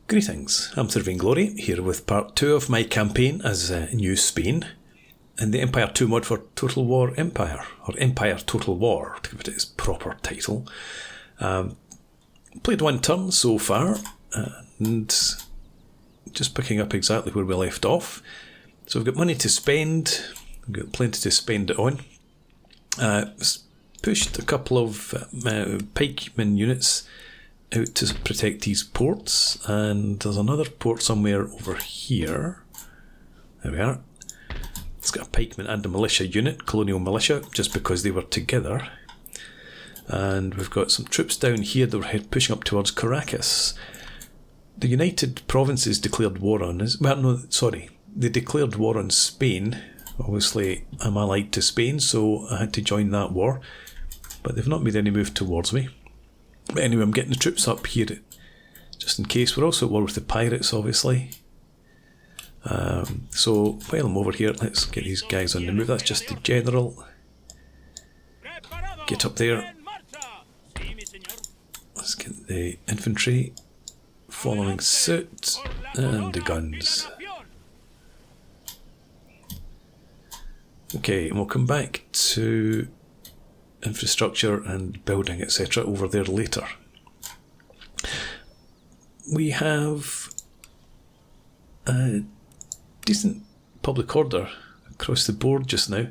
Greetings, I'm Sir Vainglory, here with part 2 of my campaign as New Spain in the Empire 2 mod for Total War Empire, or Empire Total War, to give it its proper title. Played one turn so far, and just picking up exactly where we left off. So we've got money to spend, we've got plenty to spend it on. Pushed a couple of pikemen units out to protect these ports, and there's another port somewhere over here. There we are. It's got a pikeman and a militia unit, colonial militia, just because they were together. And we've got some troops down here that were pushing up towards Caracas. The United Provinces declared war on us. Well, no, sorry. They declared war on Spain. Obviously, I'm allied to Spain, so I had to join that war. But they've not made any move towards me. But anyway, I'm getting the troops up here just in case. We're also at war with the pirates, obviously. So while I'm over here, let's get these guys on the move. That's just the general. Get up there. Let's get the infantry following suit and the guns. Okay, and we'll come back to infrastructure and building, etc. over there later. We have a decent public order across the board just now.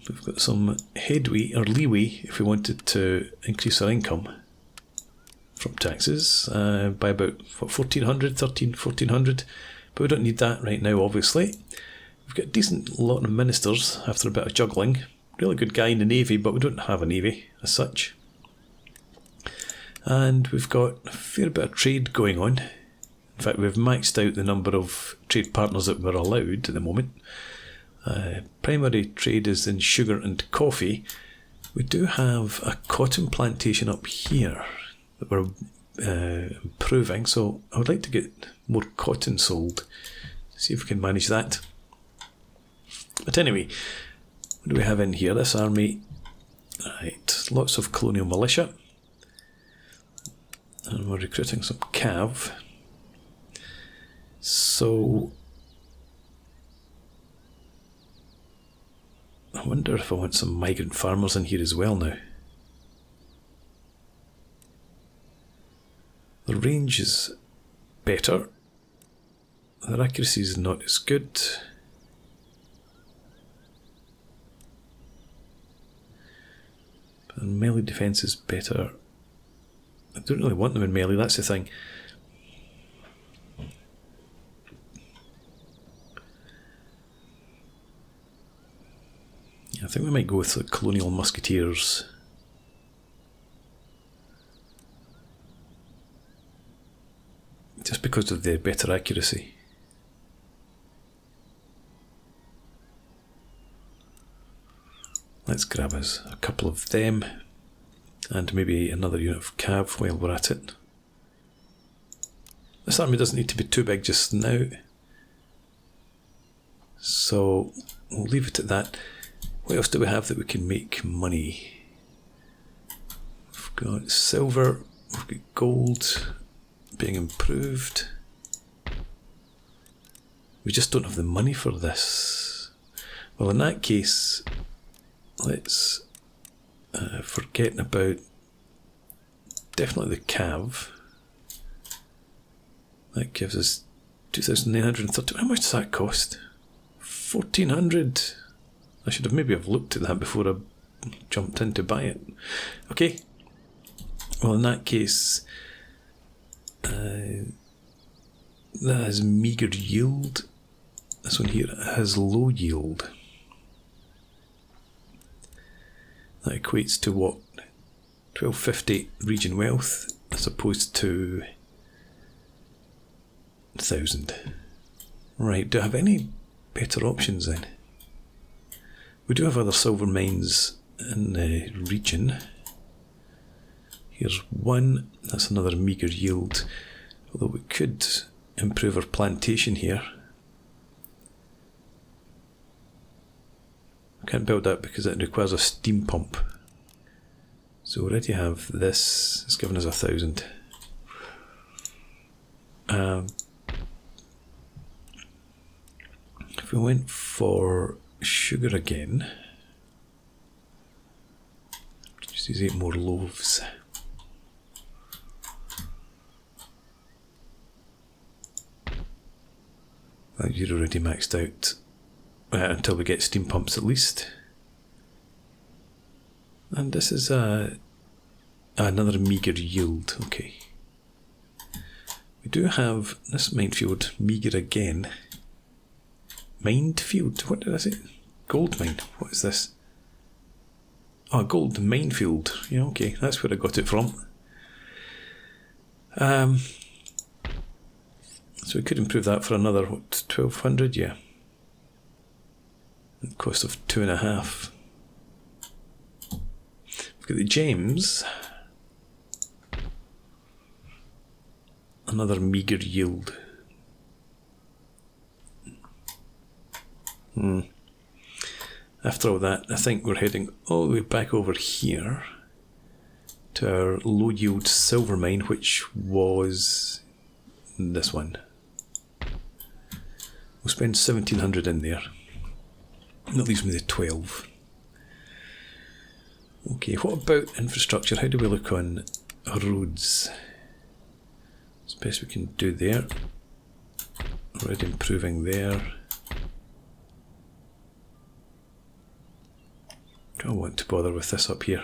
We've got some headway or leeway if we wanted to increase our income from taxes by about 1400, but we don't need that right now, obviously. We've got a decent lot of ministers after a bit of juggling. Really good guy in the Navy, but we don't have a Navy as such. And we've got a fair bit of trade going on. In fact, we've maxed out the number of trade partners that we're allowed at the moment. Primary trade is in sugar and coffee. We do have a cotton plantation up here that we're improving, so I would like to get more cotton sold. See if we can manage that. But anyway, what do we have in here? This army, right, lots of colonial militia, and we're recruiting some cav. So I wonder if I want some migrant farmers in here as well now. The range is better, their accuracy is not as good. And melee defence is better. I don't really want them in melee, that's the thing. Yeah, I think we might go with the colonial musketeers. Just because of the better accuracy. Let's grab us a couple of them and maybe another unit of cav while we're at it. This army doesn't need to be too big just now, so we'll leave it at that. What else do we have that we can make money? We've got silver, we've got gold being improved. We just don't have the money for this. Well, in that case, let's forget about definitely the cav. That gives us 2,930. How much does that cost? 1,400. I should have maybe have looked at that before I jumped in to buy it. Okay. Well, in that case, that has meagre yield. This one here has low yield. That equates to what? 1250 region wealth as opposed to 1,000. Right, do I have any better options then? We do have other silver mines in the region. Here's one, that's another meagre yield. Although we could improve our plantation here. I can't build that because it requires a steam pump. So we already have this, it's given us 1,000. If we went for sugar again, just use 8 more loaves. You're already maxed out until we get steam pumps at least. And this is another meagre yield. Okay. We do have this minefield meagre again. Minefield? What did I say? Gold mine. What is this? Oh, gold minefield. Yeah, okay. That's where I got it from. So we could improve that for another, what, 1200? Yeah. At the cost of 2.5. We've got the gems. Another meagre yield. After all that, I think we're heading all the way back over here to our low yield silver mine, which was this one. We'll spend 1700 in there. That leaves me the 12. Okay, what about infrastructure? How do we look on roads? It's best we can do there. Already improving there. Don't want to bother with this up here.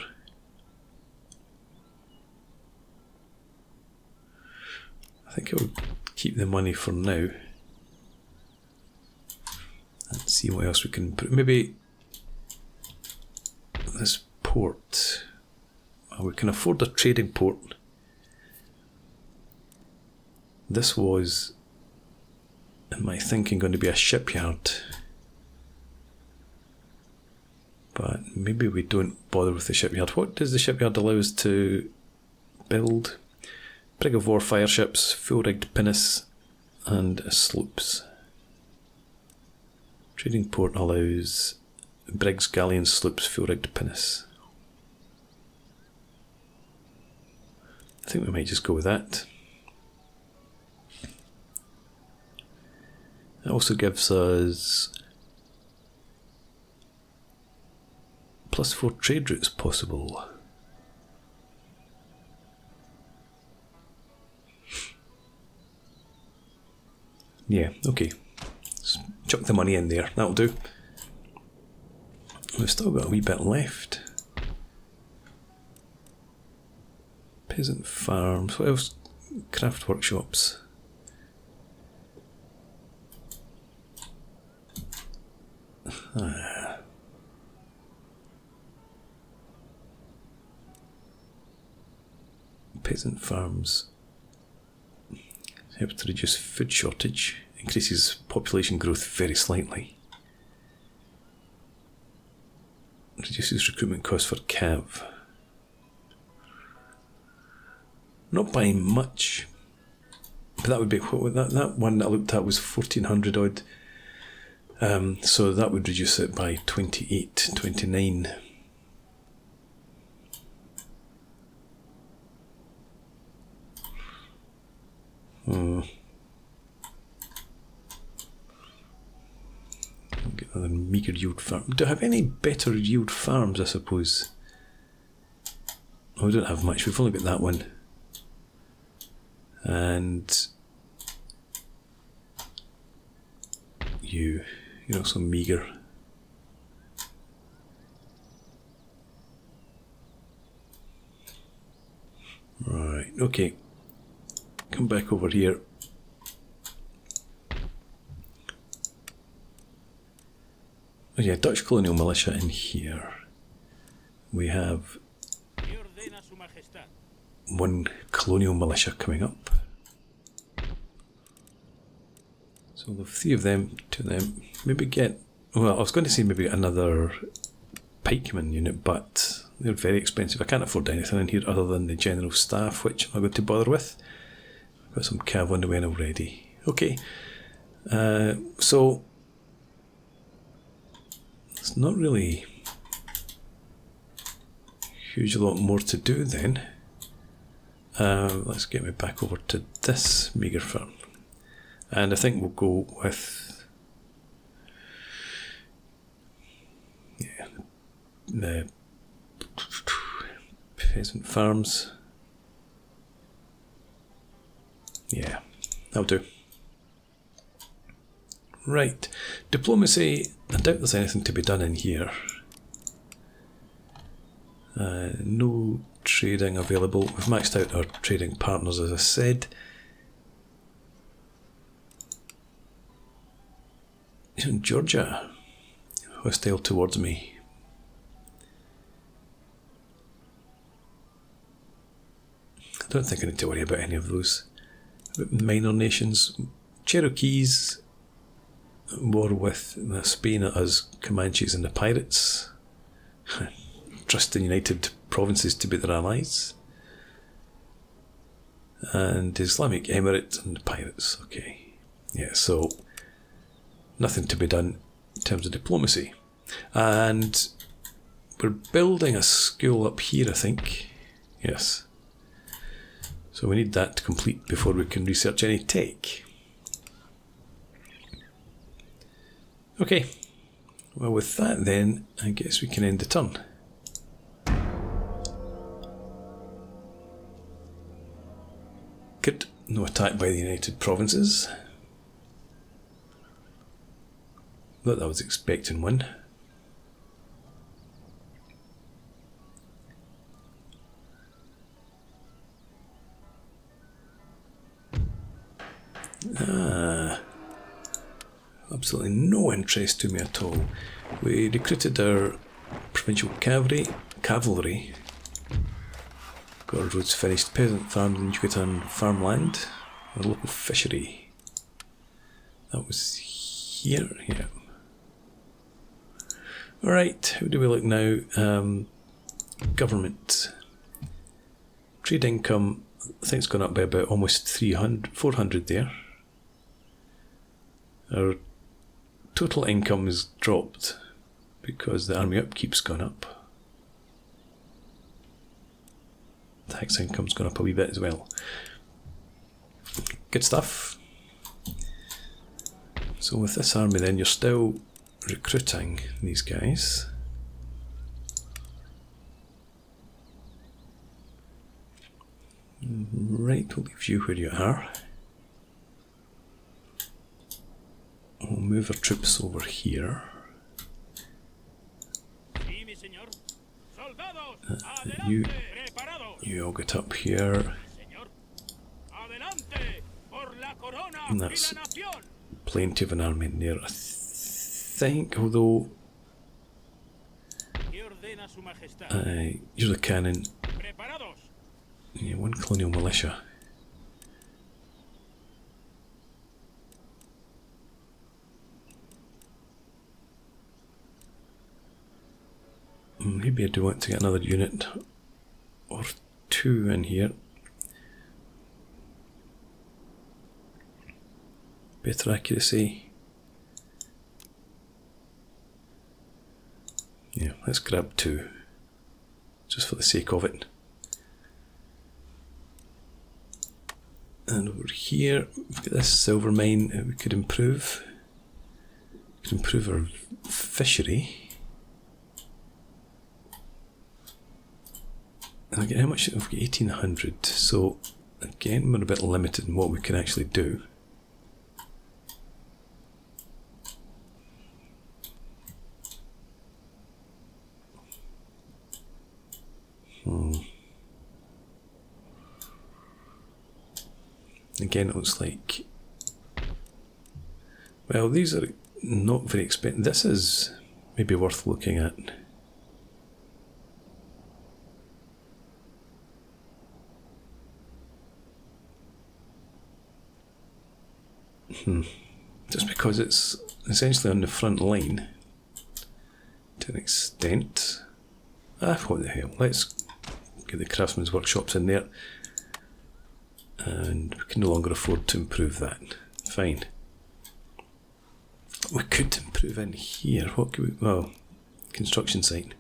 I think I'll keep the money for now. And see what else we can put. Maybe this port. Well, we can afford a trading port. This was, in my thinking, going to be a shipyard. But maybe we don't bother with the shipyard. What does the shipyard allow us to build? Brig of war fire ships, full rigged pinnace, and sloops. Trading port allows brigs, galleons, sloops, full rigged pinnace. I think we might just go with that. It also gives us +4 trade routes possible. Yeah, okay. Just chuck the money in there, that'll do. We've still got a wee bit left. Peasant farms, what else? Craft workshops. Peasant farms help to reduce food shortage, increases population growth very slightly, reduces recruitment costs for cav. Not by much, but that would be what that one that I looked at was 1400 odd. So that would reduce it by 28, 29. Get another meagre yield farm. Do I have any better yield farms, I suppose? Oh, we don't have much. We've only got that one. And you're also meagre. Right, okay. Come back over here. Oh yeah, Dutch colonial militia in here. We have one colonial militia coming up. So we'll have 3 of them, 2 of them. Maybe get, well, I was going to say maybe another pikeman unit, but they're very expensive. I can't afford anything in here other than the general staff, which I'm not going to bother with. I've got some cav on the way in already. Okay, so it's not really a huge lot more to do then. Let's get me back over to this meagre firm. And I think we'll go with the peasant farms. Yeah, that'll do. Right, diplomacy. I doubt there's anything to be done in here. No trading available. We've maxed out our trading partners, as I said. Even Georgia, hostile towards me. I don't think I need to worry about any of those. Minor nations. Cherokees, war with Spain as Comanches and the pirates. Trust the United Provinces to be their allies. And Islamic Emirates and the pirates. Okay. Yeah, so nothing to be done in terms of diplomacy. And we're building a school up here, I think. Yes. So we need that to complete before we can research any tech. Okay. Well, with that then, I guess we can end the turn. Good. No attack by the United Provinces. Thought I was expecting one. Absolutely no interest to me at all. We recruited our provincial cavalry. Got our roads finished, peasant farms in Yucatan farmland, our local fishery. That was here, yeah. Alright, how do we look now? Government. Trade income, I think it's gone up by about almost 400 there. Our total income has dropped because the army upkeep's gone up. Tax income's gone up a wee bit as well. Good stuff. So with this army then, you're still recruiting these guys. Right, we'll leave you where you are. We'll move our troops over here. You all get up here. And that's plenty of an army in there, I think, although you're the cannon. Yeah, one colonial militia. Maybe I do want to get another unit or two in here. Better accuracy. Yeah, let's grab two, just for the sake of it. And over here, we've got this silver mine we could improve. We could improve our fishery. And again, how much? We've got 1800. So again, we're a bit limited in what we can actually do. Again, it looks like, well, these are not very expensive. This is maybe worth looking at. Just because it's essentially on the front line to an extent. What the hell, let's get the craftsman's workshops in there. And we can no longer afford to improve that. Fine. We could improve in here. What could we? Well, construction site.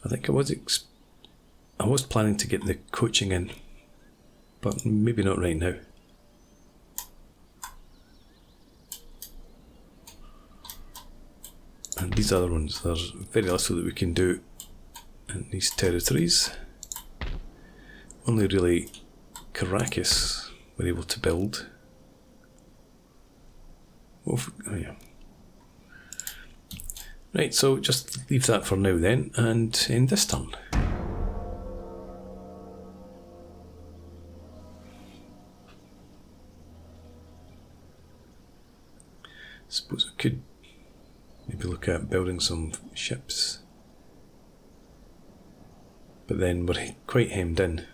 I think I was planning to get the coaching in, but maybe not right now. And these other ones, there's very little that we can do in these territories. Only really Caracas we're able to build. Oh yeah. Right, so just leave that for now then, and end this turn. Suppose I could maybe look at building some ships, but then we're quite hemmed in.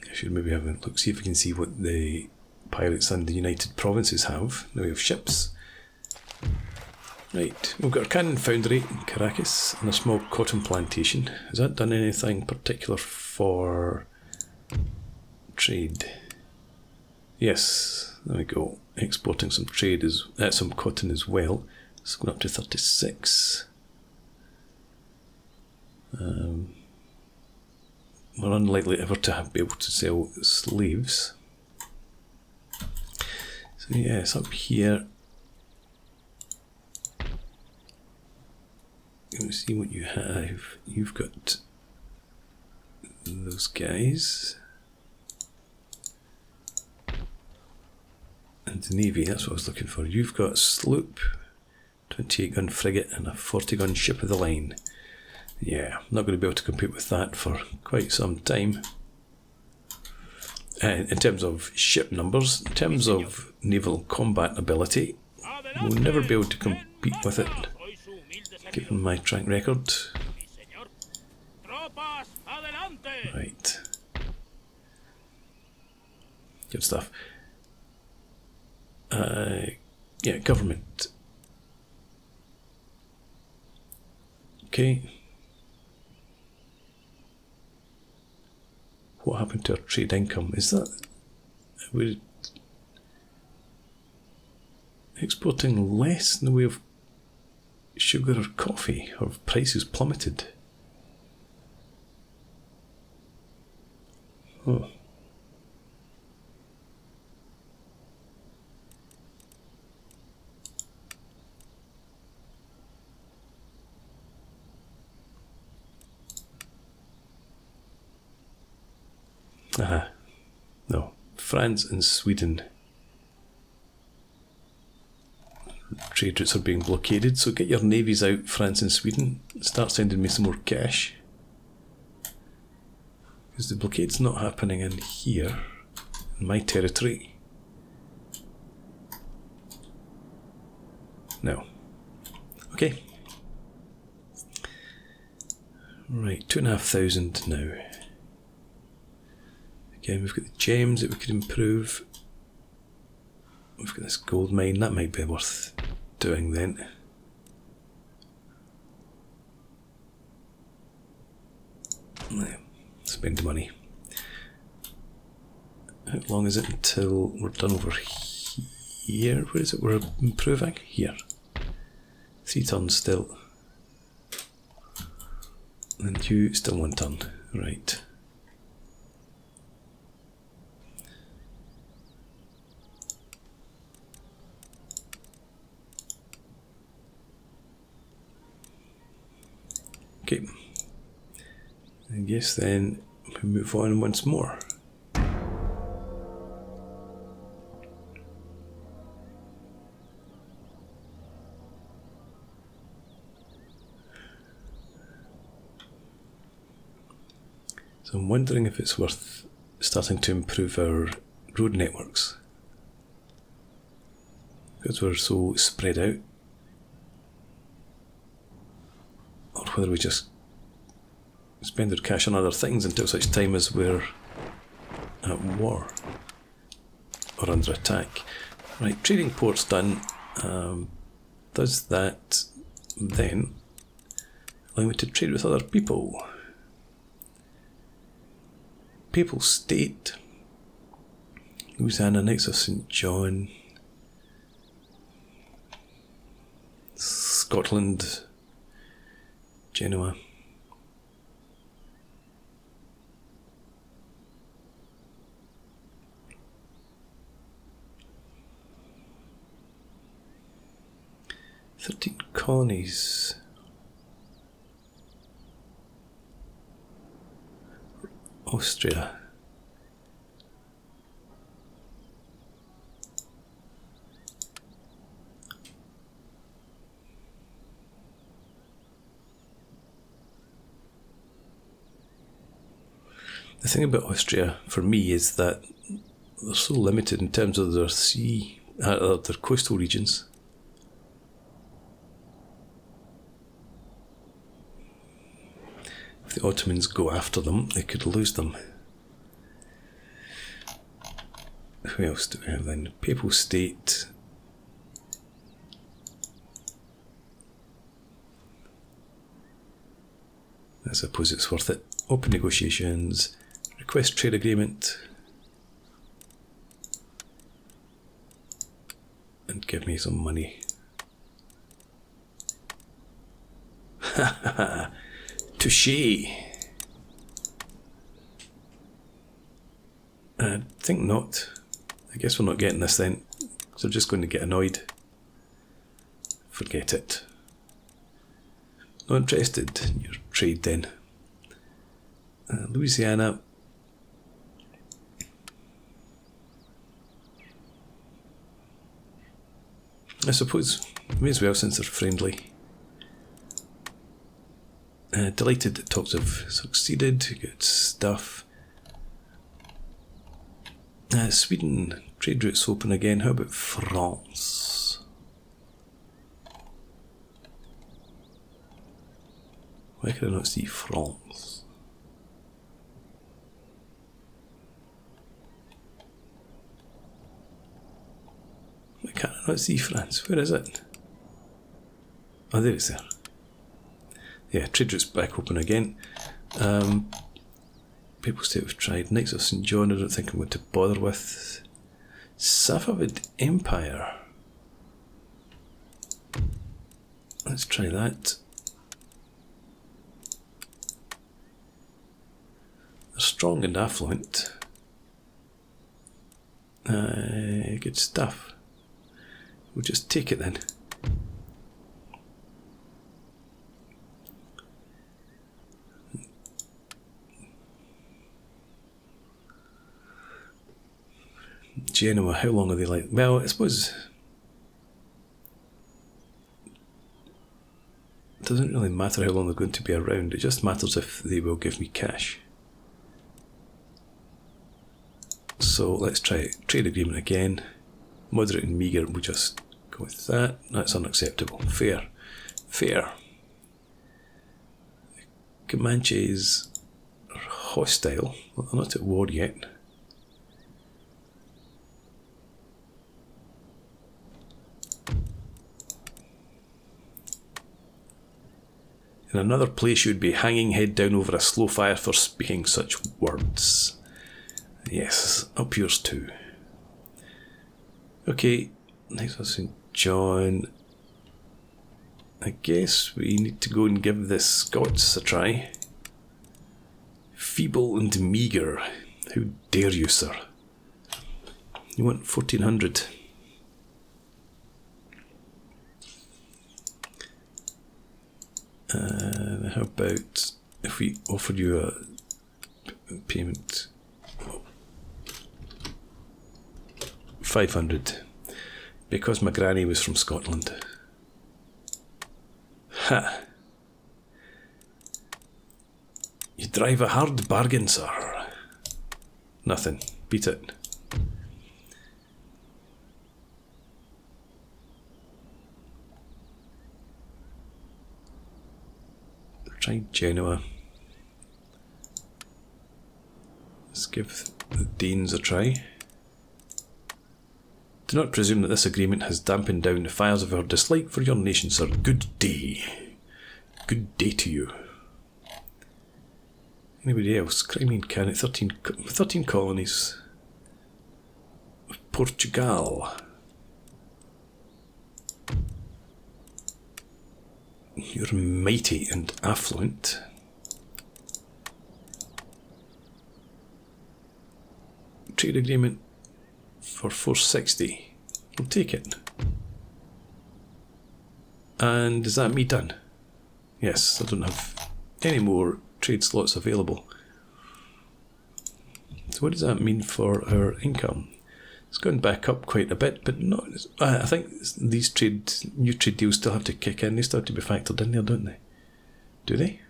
I should maybe have a look, see if we can see what the pirates and the United Provinces have. Now we have ships. Right, we've got a cannon foundry in Caracas and a small cotton plantation. Has that done anything particular for trade? Yes, there we go. Exporting some trade some cotton as well. It's going up to 36. We're unlikely ever to be able to sell slaves. So yes, up here. Let me see what you have. You've got those guys. And the Navy, that's what I was looking for. You've got a sloop, 28 gun frigate and a 40 gun ship of the line. Yeah, I'm not going to be able to compete with that for quite some time. In terms of ship numbers, in terms of naval combat ability, we'll never be able to compete with it, given my track record. Right. Good stuff. Yeah, government. Okay. What happened to our trade income? Is that we're exporting less in the way of sugar or coffee, or prices plummeted? Oh. No. France and Sweden. Trade routes are being blockaded, so get your navies out, France and Sweden. Start sending me some more cash. Because the blockade's not happening in here, in my territory. No. Okay. Right, 2,500 now. Again, we've got the gems that we could improve. We've got this gold mine, that might be worth doing then. Spend the money. How long is it until we're done over here? Where is it we're improving? Here. 3 turns still. And you still 1 turn. Right. Okay, I guess then we move on once more. So I'm wondering if it's worth starting to improve our road networks, because we're so spread out. Or whether we just spend our cash on other things until such time as we're at war or under attack. Right, trading port's done. Does that then allow me to trade with other people? Papal State, Louisiana, Knights of St. John, Scotland, Genoa. "13 colonies. Austria. The thing about Austria for me is that they're so limited in terms of their their coastal regions. If the Ottomans go after them, they could lose them. Who else do we have then? Papal State. I suppose it's worth it. Open negotiations. Request trade agreement. And give me some money. Ha ha ha. Touché. I think not. I guess we're not getting this then. So we're just going to get annoyed. Forget it. Not interested in your trade then. Louisiana. I suppose, may as well since they're friendly. Delighted that talks have succeeded. Good stuff. Sweden, trade routes open again. How about France? Why can I not see France? Why can I not see France? Where is it? Oh, there it's there. Yeah, trade routes back open again. Papal State we've tried. Knights of St. John, I don't think I'm going to bother with. Safavid Empire. Let's try that. They're strong and affluent. Good stuff. We'll just take it then. Genoa, how long are they like? Well, I suppose it doesn't really matter how long they're going to be around. It just matters if they will give me cash. So let's try trade agreement again. Moderate and meagre, we'll just go with that. That's unacceptable. Fair. Fair. Comanches are hostile. Well, they're not at war yet. In another place you'd be hanging head down over a slow fire for speaking such words. Yes, up yours too. Okay, Knights of St. John. I guess we need to go and give the Scots a try. Feeble and meagre. How dare you, sir? You want 1400. How about if we offered you a payment 500 because my granny was from Scotland. Ha! You drive a hard bargain, sir. Nothing. Beat it. Try Genoa. Let's give the Danes a try. Do not presume that this agreement has dampened down the fires of our dislike for your nation, sir. Good day. Good day to you. Anybody else? Crimean Cabinet, 13 colonies. Portugal. You're mighty and affluent. Trade agreement for 460. We'll take it. And is that me done? Yes, I don't have any more trade slots available. So what does that mean for our income? It's gone back up quite a bit, but not. I think these new trade deals still have to kick in. They still have to be factored in there, don't they? Do they?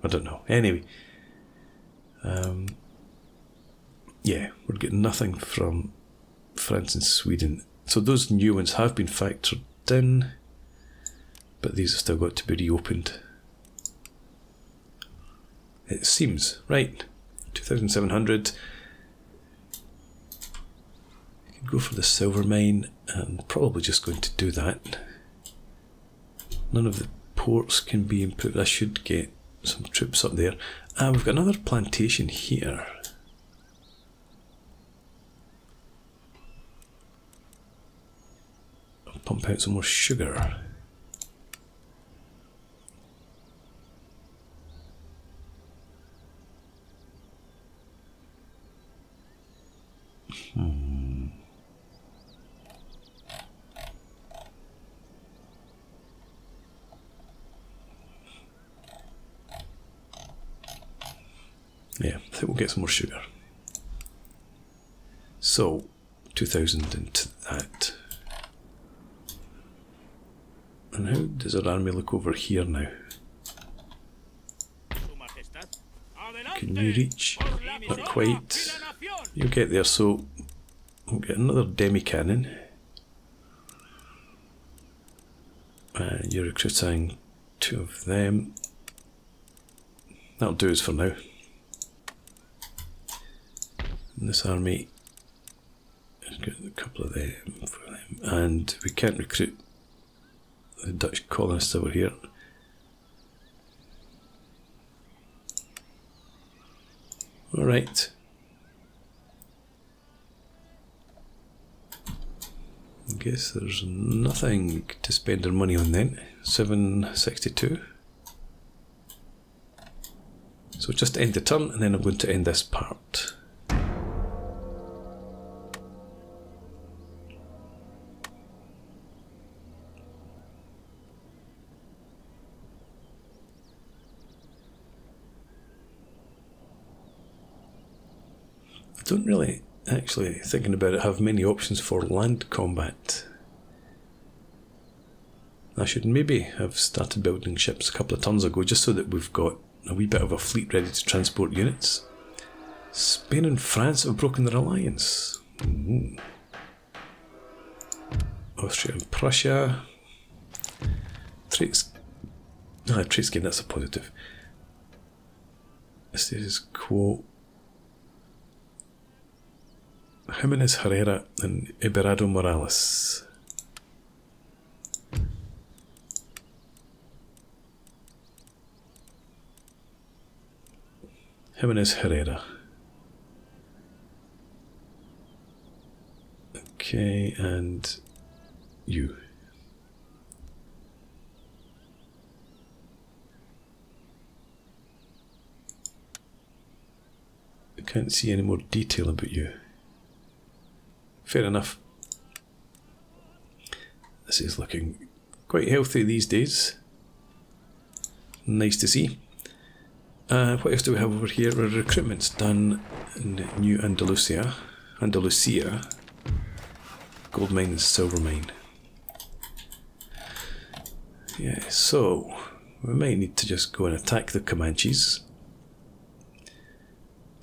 I don't know. Anyway, yeah, we're getting nothing from France and Sweden. So those new ones have been factored in, but these have still got to be reopened. It seems right. 2,700. Go for the silver mine, and probably just going to do that. None of the ports can be improved. I should get some troops up there. We've got another plantation here. I'll pump out some more sugar. Yeah, I think we'll get some more sugar. So, 2,000 into that. And how does our army look over here now? Can you reach? Not quite. You'll get there, so we'll get another demi-cannon. You're recruiting 2 of them. That'll do us for now. And this army has got a couple of them for them. And we can't recruit the Dutch colonists over here. Alright. I guess there's nothing to spend our money on then. 762. So just end the turn, and then I'm going to end this part. I don't really, actually, thinking about it, have many options for land combat. I should maybe have started building ships a couple of turns ago, just so that we've got a wee bit of a fleet ready to transport units. Spain and France have broken their alliance. Ooh. Austria and Prussia. Trade gain, that's a positive. Status quo. Jimenez Herrera and Eberardo Morales. Jimenez Herrera. Okay, and you. I can't see any more detail about you. Fair enough. This is looking quite healthy these days. Nice to see. What else do we have over here? Our recruitment's done in New Andalusia. Gold mine and silver mine. Yeah, so we might need to just go and attack the Comanches.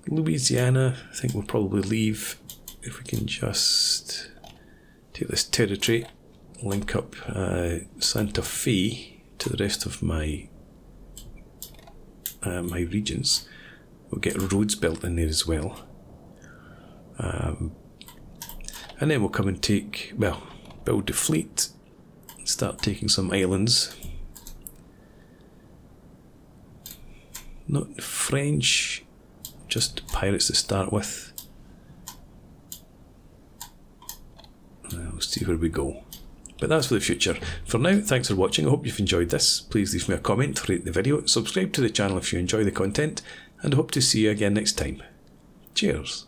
Louisiana, I think we'll probably leave. If we can just take this territory, link up Santa Fe to the rest of my my regions. We'll get roads built in there as well. And then we'll come and build a fleet, start taking some islands. Not French, just pirates to start with. We'll see where we go. But that's for the future. For now, thanks for watching. I hope you've enjoyed this. Please leave me a comment, rate the video, subscribe to the channel if you enjoy the content, and I hope to see you again next time. Cheers.